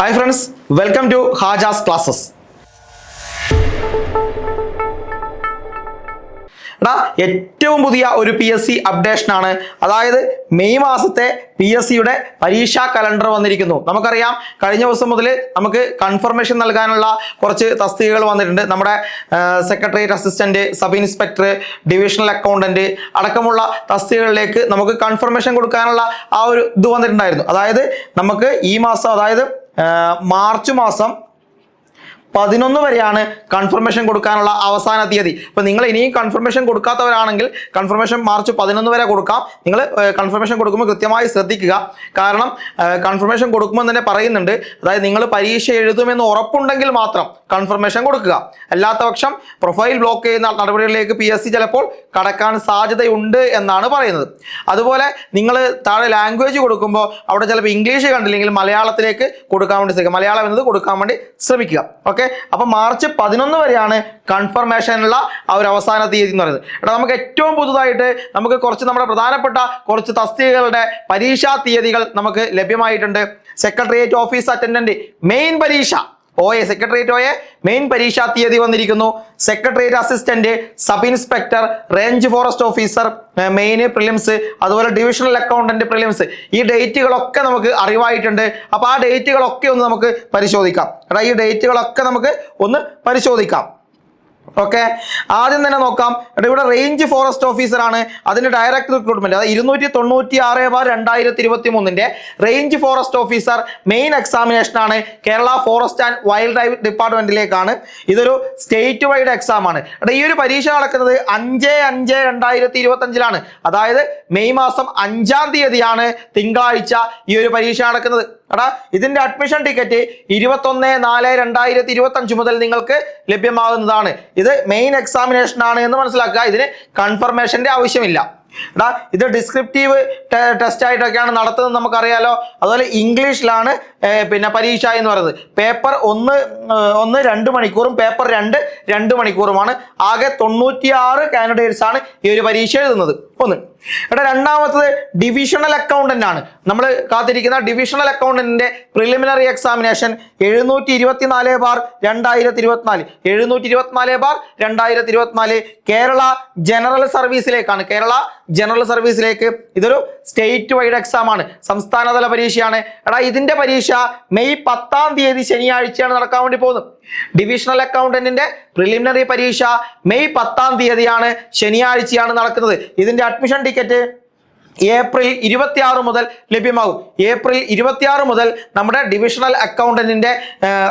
Hi friends, welcome to Hajas classes. ഏറ്റവും പുതിയ ഒരു PSC അപ്ഡേഷൻ ആണ്. അതായത് മെയ് മാസത്തെ PSCയുടെ പരീക്ഷാ കലണ്ടർ വന്നിരിക്കുന്നു. നമുക്കറിയാം കഴിഞ്ഞ ദിവസം മുതൽ നമുക്ക് കൺഫർമേഷൻ നൽകാനുള്ള കുറച്ച് തസ്തികകൾ വന്നിട്ടുണ്ട്. നമ്മുടെ secretariat assistant, sub inspector, divisional accountant അടക്കമുള്ള തസ്തികകളിലേക്ക് നമുക്ക് കൺഫർമേഷൻ കൊടുക്കാനുള്ള ആ ഒരു ഇത് വന്നിട്ടുണ്ടായിരുന്നു. അതായത് നമുക്ക് ഈ മാസം, അതായത് മാർച്ച് മാസം 11 വരെയാണ് കൺഫർമേഷൻ കൊടുക്കാനുള്ള അവസാന തീയതി. ഇപ്പൊ നിങ്ങൾ ഇനിയും കൺഫർമേഷൻ കൊടുക്കാത്തവരാണെങ്കിൽ കൺഫർമേഷൻ മാർച്ച് 11 വരെ കൊടുക്കാം. നിങ്ങൾ കൺഫർമേഷൻ കൊടുക്കുമ്പോൾ കൃത്യമായി ശ്രദ്ധിക്കുക. കാരണം കൺഫർമേഷൻ കൊടുക്കുമ്പോൾ തന്നെ പറയുന്നുണ്ട്, അതായത് നിങ്ങൾ പരീക്ഷ എഴുതുമെന്ന് ഉറപ്പുണ്ടെങ്കിൽ മാത്രം കൺഫർമേഷൻ കൊടുക്കുക. അല്ലാത്ത പക്ഷം പ്രൊഫൈൽ ബ്ലോക്ക് ചെയ്യുന്ന നടപടികളിലേക്ക് PSC ചിലപ്പോൾ കടക്കാൻ സാധ്യതയുണ്ട് എന്നാണ് പറയുന്നത്. അതുപോലെ നിങ്ങൾ താഴെ ലാംഗ്വേജ് കൊടുക്കുമ്പോൾ അവിടെ ചിലപ്പോൾ ഇംഗ്ലീഷ് കണ്ടില്ലെങ്കിൽ മലയാളത്തിലേക്ക് കൊടുക്കാൻ വേണ്ടി ശ്രമിക്കുക. മലയാളം എന്നത് കൊടുക്കാൻ വേണ്ടി ശ്രമിക്കുക. ഓക്കെ, അപ്പൊ മാർച്ച് 11 വരെയാണ് കൺഫർമേഷനുള്ള ആ ഒരു അവസാന തീയതി എന്ന് പറയുന്നത്. എടാ, നമുക്ക് ഏറ്റവും പുതുതായിട്ട് നമുക്ക് കുറച്ച് നമ്മുടെ പ്രധാനപ്പെട്ട കുറച്ച് തസ്തികകളുടെ പരീക്ഷാ തീയതികൾ നമുക്ക് ലഭ്യമായിട്ടുണ്ട്. സെക്രട്ടേറിയറ്റ് ഓഫീസ് അറ്റൻഡന്റ് മെയിൻ പരീക്ഷ സെക്രട്ടേറിയറ്റ് മെയിൻ പരീക്ഷാ തീയതി വന്നിരിക്കുന്നു. Secretariat assistant, sub inspector, range forest officer main prelims, അതുപോലെ ഡിവിഷണൽ അക്കൗണ്ടന്റ് പ്രിലിംസ്, ഈ ഡേറ്റുകളൊക്കെ നമുക്ക് അറിവായിട്ടുണ്ട്. അപ്പൊ ആ ഡേറ്റുകളൊക്കെ ഒന്ന് നമുക്ക് പരിശോധിക്കാം. എടാ, ഈ ഡേറ്റുകളൊക്കെ നമുക്ക് ഒന്ന് പരിശോധിക്കാം. ഓക്കെ, ആദ്യം തന്നെ നോക്കാം. ഇവിടെ റേഞ്ച് ഫോറസ്റ്റ് ഓഫീസർ ആണ് അതിന്റെ ഡയറക്ട് റിക്രൂട്ട്മെന്റ്. അതായത് 296/2023 range forest officer main examination ആണ് Kerala forest and wildlife ഡിപ്പാർട്ട്മെന്റിലേക്കാണ്. ഇതൊരു സ്റ്റേറ്റ് വൈഡ് എക്സാം ആണ്. ഈ ഒരു പരീക്ഷ നടക്കുന്നത് 5/5/2025 അതായത് മെയ് മാസം 5-ാം തീയതിയാണ്, തിങ്കളാഴ്ച ഈ ഒരു പരീക്ഷ നടക്കുന്നത്. ഇതിന്റെ അഡ്മിഷൻ ടിക്കറ്റ് 21/4/2025 മുതൽ നിങ്ങൾക്ക് ലഭ്യമാകുന്നതാണ്. ഇത് മെയിൻ എക്സാമിനേഷൻ ആണ് എന്ന് മനസ്സിലാക്കുക. ഇതിന് കൺഫർമേഷന്റെ ആവശ്യമില്ല. ഇത് ഡിസ്ക്രിപ്റ്റീവ് ടെസ്റ്റ് ആയിട്ടൊക്കെയാണ് നടത്തുന്നത്, നമുക്കറിയാലോ. അതുപോലെ ഇംഗ്ലീഷിലാണ് പിന്നെ പരീക്ഷ എന്ന് പറയുന്നത്. പേപ്പർ 1 2 മണിക്കൂറും പേപ്പർ 2 മണിക്കൂറുമാണ്. ആകെ 96 കാൻഡിഡേറ്റ്സ് ആണ് ഈ ഒരു പരീക്ഷ എഴുതുന്നത്. രണ്ടാമത്തത് ഡിവിഷണൽ അക്കൗണ്ടന്റ് ആണ്. നമ്മൾ കാത്തിരിക്കുന്ന ഡിവിഷണൽ അക്കൗണ്ടന്റിന്റെ പ്രിലിമിനറി എക്സാമിനേഷൻ 724/2024 724/2024 കേരള ജനറൽ സർവീസിലേക്കാണ്. കേരള ജനറൽ സർവീസിലേക്ക് ഇതൊരു സ്റ്റേറ്റ് വൈഡ് എക്സാം ആണ്, സംസ്ഥാനതല പരീക്ഷയാണ്. ഇതിന്റെ പരീക്ഷ മെയ് 10-ാം തീയതി ശനിയാഴ്ചയാണ് നടക്കാൻ വേണ്ടി പോകുന്നത്. ഡിവിഷണൽ അക്കൗണ്ടന്റിന്റെ പ്രിലിമിനറി പരീക്ഷ മെയ് 10-ാം തീയതിയാണ്, ശനിയാഴ്ചയാണ് നടക്കുന്നത്. ഇതിന്റെ അഡ്മിഷൻ ടിക്കറ്റ് ഏപ്രിൽ 26 മുതൽ ലഭ്യമാകും. ഏപ്രിൽ 26 മുതൽ നമ്മുടെ ഡിവിഷണൽ അക്കൗണ്ടന്റിന്റെ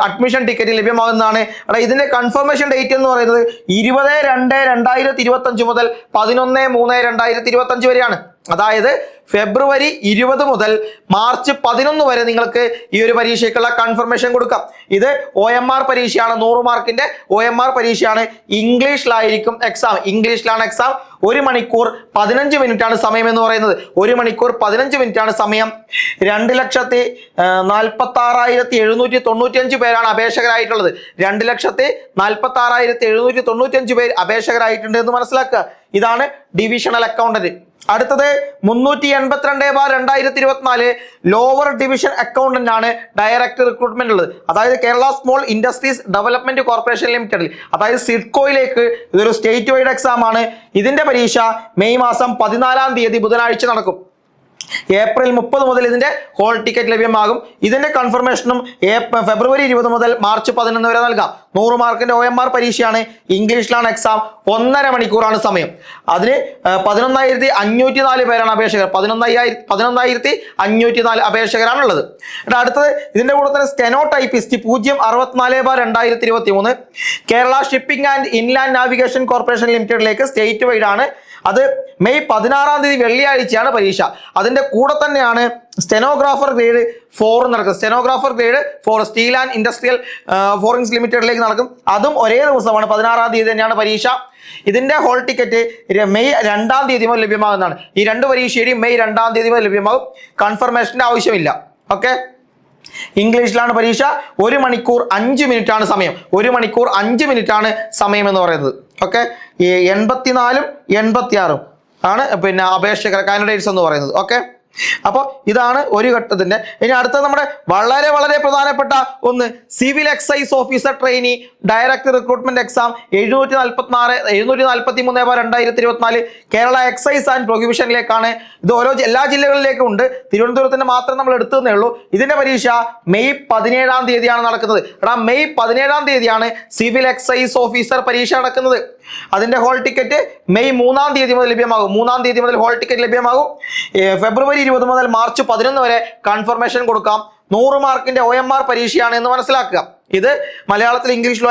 അഡ്മിഷൻ ടിക്കറ്റ് ലഭ്യമാകുന്നതാണ്. ഇതിന്റെ കൺഫർമേഷൻ ഡേറ്റ് എന്ന് പറയുന്നത് 20/2/2025 മുതൽ 11/3/2025 വരെയാണ്. അതായത് ഫെബ്രുവരി 20 മുതൽ മാർച്ച് 11 വരെ നിങ്ങൾക്ക് ഈ ഒരു പരീക്ഷയ്ക്കുള്ള കൺഫർമേഷൻ കൊടുക്കാം. ഇത് OMR പരീക്ഷയാണ്, 100 മാർക്കിന്റെ OMR പരീക്ഷയാണ്. ഇംഗ്ലീഷിലായിരിക്കും എക്സാം. ഇംഗ്ലീഷിലാണ് എക്സാം. 1 മണിക്കൂർ 15 മിനിറ്റ് ആണ് സമയം എന്ന് പറയുന്നത്. 1 മണിക്കൂർ 15 മിനിറ്റ് ആണ് സമയം. 2,46,795 പേരാണ് അപേക്ഷകരായിട്ടുള്ളത്. 2,46,795 പേര് അപേക്ഷകരായിട്ടുണ്ട് എന്ന് മനസ്സിലാക്കുക. ഇതാണ് ഡിവിഷണൽ അക്കൗണ്ടന്റ്. അടുത്തത് 382/2024 ലോവർ ഡിവിഷൻ അക്കൗണ്ടന്റ് ആണ് ഡയറക്ട് റിക്രൂട്ട്മെന്റ് ഉള്ളത്. അതായത് Kerala small industries development corporation ലിമിറ്റഡിൽ, അതായത് സിഡ്കോയിലേക്ക് ഇതൊരു സ്റ്റേറ്റ് വൈഡ് എക്സാം ആണ്. ഇതിന്റെ പരീക്ഷ മെയ് മാസം 14-ാം തീയതി ബുധനാഴ്ച നടക്കും. ഏപ്രിൽ 30 മുതൽ ഇതിന്റെ ഹോൾ ടിക്കറ്റ് ലഭ്യമാകും. ഇതിന്റെ കൺഫർമേഷനും ഫെബ്രുവരി 20 മുതൽ മാർച്ച് 11 വരെ നൽകാം. 100 മാർക്കിന്റെ OMR പരീക്ഷയാണ്. ഇംഗ്ലീഷിലാണ് എക്സാം. 1.5 മണിക്കൂറാണ് സമയം. അതിന് 11,504 പേരാണ് അപേക്ഷകർ. 11,504 അപേക്ഷകരാണുള്ളത്. അടുത്തത് ഇതിന്റെ കൂടെ തന്നെ steno typist 064/2023 Kerala shipping and inland navigation corporation ലിമിറ്റഡിലേക്ക് സ്റ്റേറ്റ് വൈഡ് ആണ്. അത് മെയ് 16-ാം തീയതി വെള്ളിയാഴ്ചയാണ് പരീക്ഷ. അതിന്റെ കൂടെ തന്നെയാണ് സ്റ്റെനോഗ്രാഫർ ഗ്രേഡ് 4 നടക്കും. Stenographer grade 4 steel and industrial forgings ലിമിറ്റഡിലേക്ക് നടക്കും. അതും ഒരേ ദിവസമാണ്, 16-ാം തീയതി തന്നെയാണ് പരീക്ഷ. ഇതിന്റെ ഹോൾ ടിക്കറ്റ് മെയ് 2-ാം തീയതി മുതൽ ലഭ്യമാകുന്നതാണ്. ഈ 2 പരീക്ഷയുടെയും മെയ് 2-ാം തീയതി മുതൽ ലഭ്യമാകും. കൺഫർമേഷന്റെ ആവശ്യമില്ല. ഓക്കെ, ഇംഗ്ലീഷിലാണ് പരീക്ഷ. 1 മണിക്കൂർ 5 മിനിറ്റ് ആണ് സമയം. 1 മണിക്കൂർ 5 മിനിറ്റ് ആണ് സമയം എന്ന് പറയുന്നത്. ഓക്കെ, 84-86 ആണ് പിന്നെ അപേക്ഷകർ കാൻഡിഡേറ്റ്സ് എന്ന് പറയുന്നത്. ഓക്കെ, അപ്പോൾ ഇതാണ് ഒരു ഘട്ടത്തിന്റെ. ഇനി അടുത്ത നമ്മുടെ വളരെ വളരെ പ്രധാനപ്പെട്ട ഒന്ന് civil excise officer trainee direct recruitment exam 743/2024 Kerala excise and പ്രൊഹിബിഷനിലേക്കാണ്. ഇത് എല്ലാ ജില്ലകളിലേക്കും ഉണ്ട്, തിരുവനന്തപുരത്തിന്റെ മാത്രം നമ്മൾ എടുത്തതേ ഉള്ളൂ. ഇതിന്റെ പരീക്ഷ മെയ് 17-ാം തീയതിയാണ് നടക്കുന്നത്. മെയ് 17-ാം തീയതിയാണ് സിവിൽ എക്സൈസ് ഓഫീസർ പരീക്ഷ നടക്കുന്നത്. അതിന്റെ ഹോൾ ടിക്കറ്റ് മെയ് 3-ാം തീയതി മുതൽ ലഭ്യമാകും. 3-ാം തീയതി മുതൽ ഹോൾ ടിക്കറ്റ് ലഭ്യമാകും. ഫെബ്രുവരി 20 മുതൽ മാർച്ച് 11 വരെ കൺഫർമേഷൻ കൊടുക്കാം. 100 മാർക്കിന്റെ OMR പരീക്ഷയാണ് എന്ന് മനസ്സിലാക്കുക. ഇത് മലയാളത്തിൽ ഇംഗ്ലീഷിലോ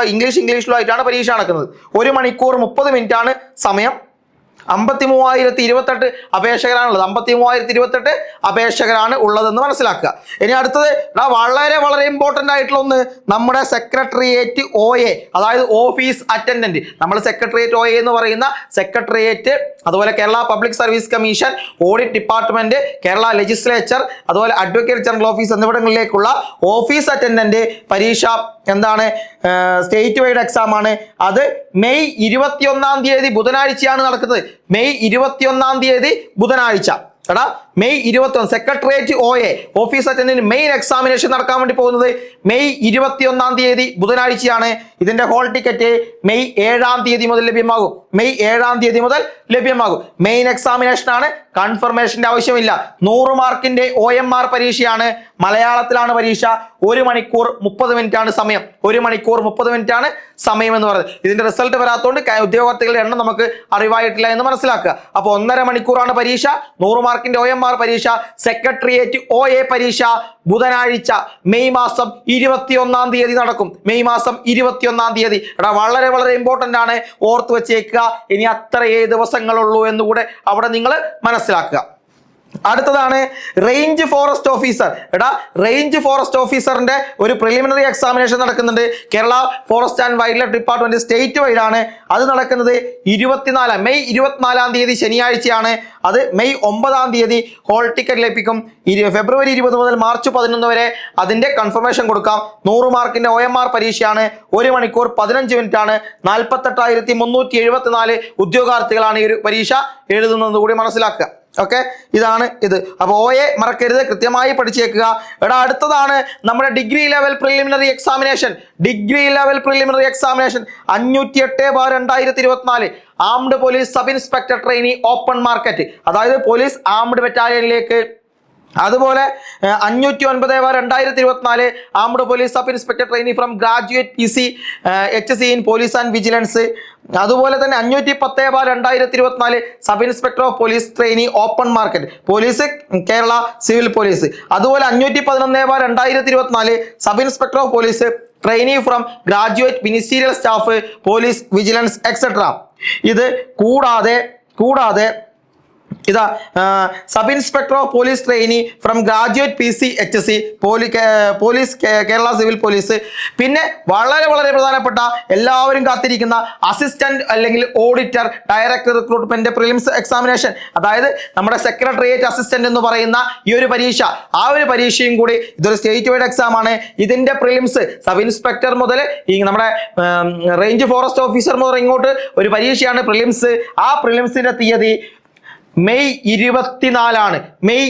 ആയിട്ടാണ് പരീക്ഷ നടക്കുന്നത്. 1 മണിക്കൂർ 30 മിനിറ്റ് ആണ് സമയം. 53,028 അപേക്ഷകരാണുള്ളത്. 53,028 അപേക്ഷകരാണ് ഉള്ളതെന്ന് മനസ്സിലാക്കുക. ഇനി അടുത്തത് വളരെ വളരെ ഇമ്പോർട്ടൻ്റ് ആയിട്ടുള്ള ഒന്ന്, നമ്മുടെ സെക്രട്ടേറിയറ്റ് OA, അതായത് ഓഫീസ് അറ്റൻഡന്റ്. നമ്മൾ സെക്രട്ടേറിയറ്റ് OA എന്ന് പറയുന്ന സെക്രട്ടേറിയറ്റ്, അതുപോലെ Kerala public service commission, audit department, Kerala legislature, അതുപോലെ അഡ്വക്കേറ്റ് ജനറൽ ഓഫീസ് എന്നിവിടങ്ങളിലേക്കുള്ള ഓഫീസ് അറ്റൻഡന്റ് പരീക്ഷ എന്താണ്? സ്റ്റേറ്റ് വൈഡ് എക്സാം ആണ്. അത് മെയ് 21-ാം തീയതി ബുധനാഴ്ചയാണ് നടക്കുന്നത്. മെയ് 21-ാം തീയതി ബുധനാഴ്ച. May 21 secretariat OA office attendant main examination നടക്കാൻ വേണ്ടി പോകുന്നത് മെയ് 21-ാം തീയതി ബുധനാഴ്ചയാണ്. ഇതിന്റെ ഹോൾ ടിക്കറ്റ് മെയ് 7-ാം തീയതി മുതൽ ലഭ്യമാകും. മെയ് 7-ാം തീയതി മുതൽ ലഭ്യമാകും. മെയിൻ എക്സാമിനേഷൻ ആണ്, കൺഫർമേഷന്റെ ആവശ്യമില്ല. 100 മാർക്കിന്റെ OMR പരീക്ഷയാണ്. മലയാളത്തിലാണ് പരീക്ഷ. 1 മണിക്കൂർ 30 മിനിറ്റ് ആണ് സമയം. 1 മണിക്കൂർ 30 മിനിറ്റ് ആണ് സമയം എന്ന് പറയുന്നത്. ഇതിന്റെ റിസൾട്ട് വരാത്തതുകൊണ്ട് ഉദ്യോഗാർത്ഥികളുടെ എണ്ണം നമുക്ക് അറിവായിട്ടില്ല എന്ന് മനസ്സിലാക്കുക. അപ്പോൾ 1.5 മണിക്കൂറാണ് പരീക്ഷ. 100 മാർക്കിന്റെ OMR പരീക്ഷ. സെക്രട്ടേറിയറ്റ് OA പരീക്ഷ ബുധനാഴ്ച മെയ് മാസം 21-ാം തീയതി നടക്കും. മെയ് മാസം 21-ാം തീയതി. വളരെ വളരെ ഇമ്പോർട്ടന്റ് ആണ്, ഓർത്ത് വെച്ചേക്കുക. ഇനി അത്രയേ ദിവസങ്ങളുള്ളൂ എന്നുകൂടെ അവിടെ നിങ്ങൾ മനസ്സിലാക്കുക. അടുത്തതാണ് range forest officer. Range forest ഓഫീസറിന്റെ ഒരു പ്രിലിമിനറി എക്സാമിനേഷൻ നടക്കുന്നുണ്ട്. Kerala forest and wildlife department statewide ആണ്. അത് നടക്കുന്നത് മെയ് 24-ാം തീയതി ശനിയാഴ്ചയാണ്. അത് മെയ് 9-ാം തീയതി ഹോൾ ടിക്കറ്റ് ലഭിക്കും. ഫെബ്രുവരി 20 മുതൽ മാർച്ച് 11 വരെ അതിന്റെ കൺഫർമേഷൻ കൊടുക്കാം. 100 മാർക്കിന്റെ OMR പരീക്ഷയാണ്. 1 മണിക്കൂർ 15 മിനിറ്റ് ആണ്. 48,374 ഉദ്യോഗാർത്ഥികളാണ് ഈ ഒരു പരീക്ഷ എഴുതുന്നത് കൂടി മനസ്സിലാക്കുക. ഓക്കെ, ഇതാണ് ഇത്. അപ്പോൾ OA മറക്കരുത്, കൃത്യമായി പഠിച്ചേക്കുക. അടുത്തതാണ് നമ്മുടെ degree level preliminary examination. 508/2024 armed police sub inspector trainee open market, അതായത് പോലീസ് ആംഡ് ബറ്റാലിയനിലേക്ക്. അതുപോലെ 509/2024 armed police sub inspector trainee from graduate PC HC in police and vigilance. അതുപോലെ തന്നെ 510/2024 sub inspector of police trainee open market police Kerala civil police. അതുപോലെ 511/2024 sub inspector of police trainee from graduate ministerial staff police vigilance etcetera. ഇത് കൂടാതെ ഇതാ sub inspector of police trainee from graduate PC HC police Kerala civil police. പിന്നെ വളരെ വളരെ പ്രധാനപ്പെട്ട എല്ലാവരും കാത്തിരിക്കുന്ന അസിസ്റ്റന്റ് അല്ലെങ്കിൽ auditor direct recruitment prelims examination, അതായത് നമ്മുടെ സെക്രട്ടേറിയറ്റ് അസിസ്റ്റന്റ് എന്ന് പറയുന്ന ഈ ഒരു പരീക്ഷ, ആ ഒരു പരീക്ഷയും കൂടി ഇതൊരു സ്റ്റേറ്റ് വൈഡ് എക്സാം ആണ്. ഇതിന്റെ പ്രിലിംസ് സബ് ഇൻസ്പെക്ടർ മുതൽ ഈ നമ്മുടെ റേഞ്ച് ഫോറസ്റ്റ് ഓഫീസർ മുതൽ ഇങ്ങോട്ട് ഒരു പരീക്ഷയാണ് പ്രിലിംസ്. ആ പ്രിലിംസിന്റെ തീയതി മെയ് 24 മെയ്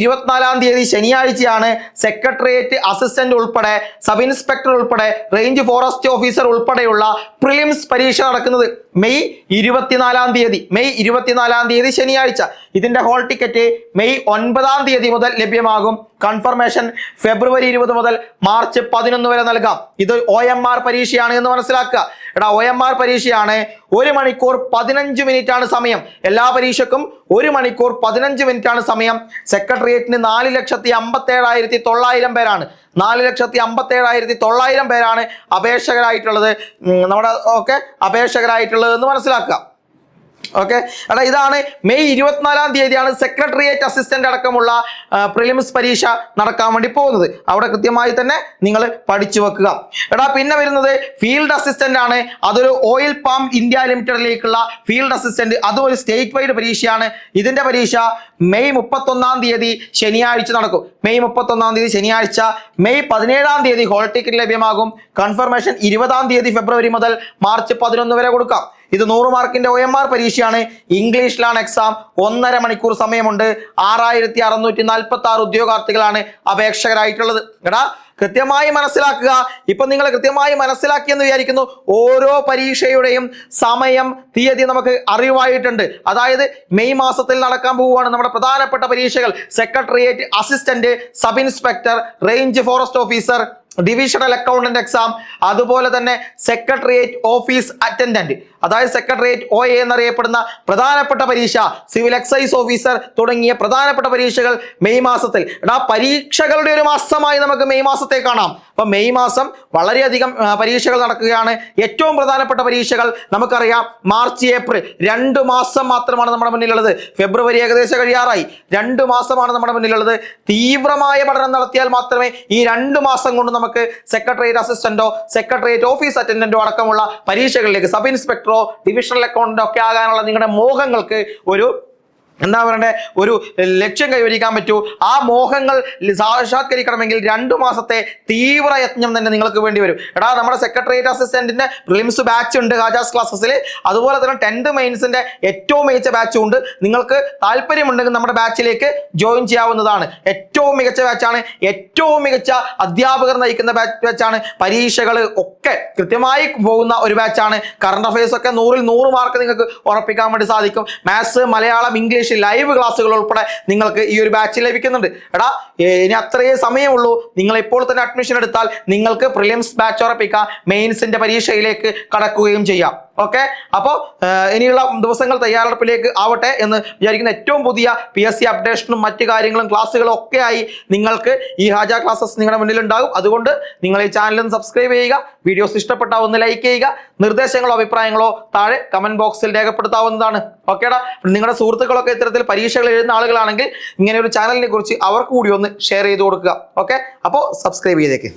24-ാം തീയതി ശനിയാഴ്ചയാണ്. സെക്രട്ടേറിയറ്റ് അസിസ്റ്റന്റ് ഉൾപ്പെടെ സബ് ഇൻസ്പെക്ടർ ഉൾപ്പെടെ റേഞ്ച് ഫോറസ്റ്റ് ഓഫീസർ ഉൾപ്പെടെയുള്ള പ്രിലിംസ് പരീക്ഷ നടക്കുന്നത് മെയ് 24-ാം തീയതി ശനിയാഴ്ച. ഇതിന്റെ ഹോൾ ടിക്കറ്റ് മെയ് 9-ാം തീയതി മുതൽ ലഭ്യമാകും. കൺഫർമേഷൻ ഫെബ്രുവരി 20 മുതൽ മാർച്ച് 11 വരെ നൽകാം. ഇത് OMR പരീക്ഷയാണ് എന്ന് മനസ്സിലാക്കുക. OMR പരീക്ഷയാണ്. 1 മണിക്കൂർ 15 മിനിറ്റ് ആണ് സമയം. എല്ലാ പരീക്ഷയ്ക്കും 1 മണിക്കൂർ 15 മിനിറ്റ് ആണ് സമയം. സെക്രട്ടേറിയറ്റിന് 4,57,900 പേരാണ്. 4,57,900 പേരാണ് അപേക്ഷകരായിട്ടുള്ളത്. അപേക്ഷകരായിട്ടുള്ളത് എന്ന് മനസ്സിലാക്കുക. ഓക്കെ, ഇതാണ് മെയ് 24-ാം തീയതിയാണ് സെക്രട്ടേറിയറ്റ് അസിസ്റ്റന്റ് അടക്കമുള്ള പ്രിലിംസ് പരീക്ഷ നടക്കാൻ വേണ്ടി പോകുന്നത്. അവിടെ കൃത്യമായി തന്നെ നിങ്ങൾ പഠിച്ചു വെക്കുക. പിന്നെ വരുന്നത് ഫീൽഡ് അസിസ്റ്റന്റ് ആണ്. അതൊരു ഓയിൽ പാം ഇന്ത്യ ലിമിറ്റഡിലേക്കുള്ള ഫീൽഡ് അസിസ്റ്റന്റ്. അതും ഒരു സ്റ്റേറ്റ് വൈഡ് പരീക്ഷയാണ്. ഇതിന്റെ പരീക്ഷ മെയ് 31-ാം തീയതി ശനിയാഴ്ച നടക്കും. മെയ് 31-ാം തീയതി ശനിയാഴ്ച. മെയ് 17-ാം തീയതി ഹോൾ ടിക്കറ്റ് ലഭ്യമാകും. കൺഫർമേഷൻ 20-ാം തീയതി ഫെബ്രുവരി മുതൽ മാർച്ച് 11 വരെ കൊടുക്കാം. ഇത് 100 മാർക്കിന്റെ OMR പരീക്ഷയാണ്. ഇംഗ്ലീഷിലാണ് എക്സാം. 1.5 മണിക്കൂർ സമയമുണ്ട്. 6646 ഉദ്യോഗാർത്ഥികളാണ് അപേക്ഷകരായിട്ടുള്ളത്. എടാ കൃത്യമായി മനസ്സിലാക്കുക. ഇപ്പൊ നിങ്ങൾ കൃത്യമായി മനസ്സിലാക്കിയെന്ന് വിചാരിക്കുന്നു. ഓരോ പരീക്ഷയുടെയും സമയം, തീയതി നമുക്ക് അറിവായിട്ടുണ്ട്. അതായത് മെയ് മാസത്തിൽ നടക്കാൻ പോവുകയാണ് നമ്മുടെ പ്രധാനപ്പെട്ട പരീക്ഷകൾ. Secretariat assistant, sub inspector, range forest officer, divisional accountant exam, അതുപോലെ തന്നെ സെക്രട്ടേറിയറ്റ് ഓഫീസ് അറ്റൻഡന്റ്, അതായത് സെക്രട്ടേറിയറ്റ് OA എന്നറിയപ്പെടുന്ന പ്രധാനപ്പെട്ട പരീക്ഷ, സിവിൽ എക്സൈസ് ഓഫീസർ തുടങ്ങിയ പ്രധാനപ്പെട്ട പരീക്ഷകൾ മെയ് മാസത്തിൽ. പരീക്ഷകളുടെ ഒരു മാസമായി നമുക്ക് മെയ് മാസത്തെ കാണാം. അപ്പൊ മെയ് മാസം വളരെയധികം പരീക്ഷകൾ നടക്കുകയാണ്. ഏറ്റവും പ്രധാനപ്പെട്ട പരീക്ഷകൾ നമുക്കറിയാം മാർച്ച്, ഏപ്രിൽ 2 മാസം മാത്രമാണ് നമ്മുടെ മുന്നിലുള്ളത്. ഫെബ്രുവരി ഏകദേശം കഴിയാറായി. 2 മാസമാണ് നമ്മുടെ മുന്നിലുള്ളത്. തീവ്രമായ പഠനം നടത്തിയാൽ മാത്രമേ ഈ 2 മാസം കൊണ്ട് നമുക്ക് സെക്രട്ടേറിയറ്റ് അസിസ്റ്റന്റോ സെക്രട്ടേറിയറ്റ് ഓഫീസ് അറ്റൻഡന്റോ അടക്കമുള്ള പരീക്ഷകളിലേക്ക്, സബ് ഇൻസ്പെക്ടറോ ഡിവിഷണൽ അക്കൗണ്ടന്റോ ഒക്കെ ആകാനുള്ള നിങ്ങളുടെ മോഹങ്ങൾക്ക് എന്താ പറയണ്ടേ, ഒരു ലക്ഷ്യം കൈവരിക്കാൻ പറ്റൂ. ആ മോഹങ്ങൾ സാക്ഷാത്കരിക്കണമെങ്കിൽ 2 മാസത്തെ തീവ്രയത്നം തന്നെ നിങ്ങൾക്ക് വേണ്ടി വരും. നമ്മുടെ സെക്രട്ടേറിയറ്റ് അസിസ്റ്റന്റിന്റെ പ്രിലിംസ് ബാച്ച് ഉണ്ട് ഹാജാസ് ക്ലാസ്സസിൽ. അതുപോലെ തന്നെ 10th മെയിൻസിന്റെ ഏറ്റവും മികച്ച ബാച്ചും ഉണ്ട്. നിങ്ങൾക്ക് താല്പര്യമുണ്ടെങ്കിൽ നമ്മുടെ ബാച്ചിലേക്ക് ജോയിൻ ചെയ്യാവുന്നതാണ്. ഏറ്റവും മികച്ച ബാച്ചാണ്. ഏറ്റവും മികച്ച അധ്യാപകർ നയിക്കുന്ന ബാച്ചാണ്. പരീക്ഷകൾ ഒക്കെ കൃത്യമായി പോകുന്ന ഒരു ബാച്ചാണ്. കറണ്ട് അഫയേഴ്സ് ഒക്കെ 100-ൽ 100 മാർക്ക് നിങ്ങൾക്ക് ഉറപ്പിക്കാൻ വേണ്ടി സാധിക്കും. മാത്സ്, മലയാളം, ഇംഗ്ലീഷ് ലൈവ് ക്ലാസ്സുകൾ ഉൾപ്പെടെ നിങ്ങൾക്ക് ഈ ഒരു ബാച്ചിൽ ലഭിക്കുന്നുണ്ട്. ഇനി അത്രയേ സമയമുള്ളൂ. നിങ്ങൾ ഇപ്പോൾ തന്നെ അഡ്മിഷൻ എടുത്താൽ നിങ്ങൾക്ക് പ്രിലിംസ് ബാച്ച് ഉറപ്പിക്കാം. മെയിൻസിന്റെ പരീക്ഷയിലേക്ക് കടക്കുകയും ചെയ്യാം. ഓക്കെ, അപ്പോൾ ഇനിയുള്ള ദിവസങ്ങൾ തയ്യാറെടുപ്പിലേക്ക് ആവട്ടെ എന്ന് വിചാരിക്കുന്ന. ഏറ്റവും പുതിയ PSC അപ്ഡേഷനും മറ്റു കാര്യങ്ങളും ക്ലാസ്സുകളും ഒക്കെ ആയി നിങ്ങൾക്ക് ഈ ഹാജ ക്ലാസ്സസ് നിങ്ങളുടെ മുന്നിൽ ഉണ്ടാകും. അതുകൊണ്ട് നിങ്ങൾ ഈ ചാനൽ സബ്സ്ക്രൈബ് ചെയ്യുക. വീഡിയോസ് ഇഷ്ടപ്പെട്ടാൽ ഒന്ന് ലൈക്ക് ചെയ്യുക. നിർദ്ദേശങ്ങളോ അഭിപ്രായങ്ങളോ താഴെ കമന്റ് ബോക്സിൽ രേഖപ്പെടുത്താവുന്നതാണ്. ഓക്കേടാ, നിങ്ങളുടെ സുഹൃത്തുക്കളൊക്കെ ഇത്തരത്തിൽ പരീക്ഷകൾ എഴുതുന്ന ആളുകളാണെങ്കിൽ ഇങ്ങനെ ഒരു ചാനലിനെ കുറിച്ച് അവർക്ക് കൂടി ഒന്ന് ഷെയർ ചെയ്ത് കൊടുക്കുക. ഓക്കെ, അപ്പോൾ സബ്സ്ക്രൈബ് ചെയ്തേക്ക്.